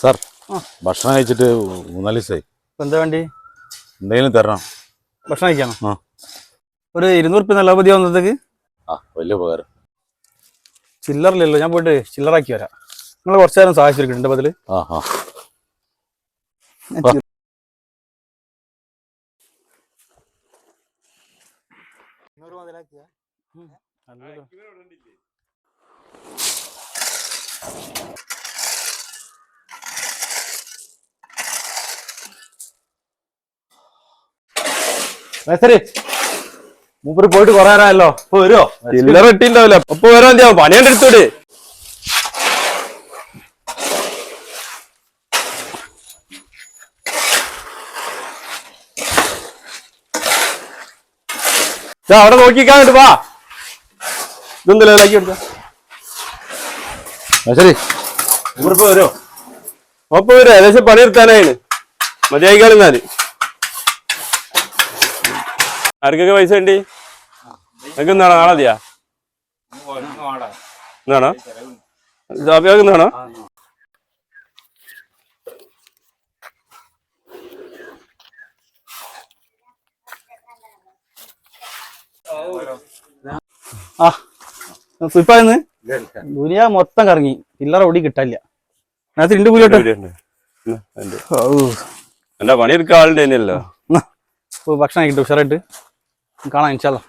Sir ഭക്ഷണം കഴിച്ചിട്ട് 3-4 ദിവസമായി. എന്താ വേണ്ടി? എന്തെങ്കിലും തരണം. ഭക്ഷണം കഴിക്കാനോ? ഒരു 200 നല്ല മതിയോ വന്നത്തേക്ക്? വലിയ ഉപകാരം. ചില്ലറില്ലല്ലോ, ഞാൻ പോയിട്ട് ചില്ലറാക്കി വരാം. നിങ്ങൾ കുറച്ചു നേരം സഹായിച്ചിരിക്കുന്നുണ്ട് ബദല്. മൂപ്പര് പോയിട്ട് കൊറേ നേരമല്ലോ. ഇപ്പൊ വരുമോ? ചില്ലറ ഇട്ടിണ്ടാവില്ല. അപ്പൊ വരാൻ പണിയാണ്ട് എടുത്തോടെ. അവിടെ നോക്കിക്കാൻ വേണ്ടി വാ. ഇതൊന്നല്ലോ ഇതാക്കി എടുത്ത. ശരി, മൂപ്പരിപ്പോ വരുമോ? ഒപ്പം വരും. ഏകദേശം പണിയെടുത്താനാണ്. മതിയായിക്കാളെന്നാല്. ആർക്കൊക്കെ പൈസ വേണ്ടി? നിങ്ങൾക്ക് എന്നാണോ? നാളെ മതിയാ? എന്നാണോ ജാബിയാക്കുന്നാണോ? സുയിപ്പാന്ന് ദുനിയ മൊത്തം കറങ്ങി, ചില്ലറ ഓടി കിട്ടാനില്ല. അതിനകത്ത് 2 കൂലിയോട്ടെ. എന്റെ പണിയെടുക്കാൻ ആളുടെ തന്നെയല്ലോ. ഭക്ഷണം കിട്ടും ഉഷാറായിട്ട് കാണാം ഇൻഷാ അല്ലാ.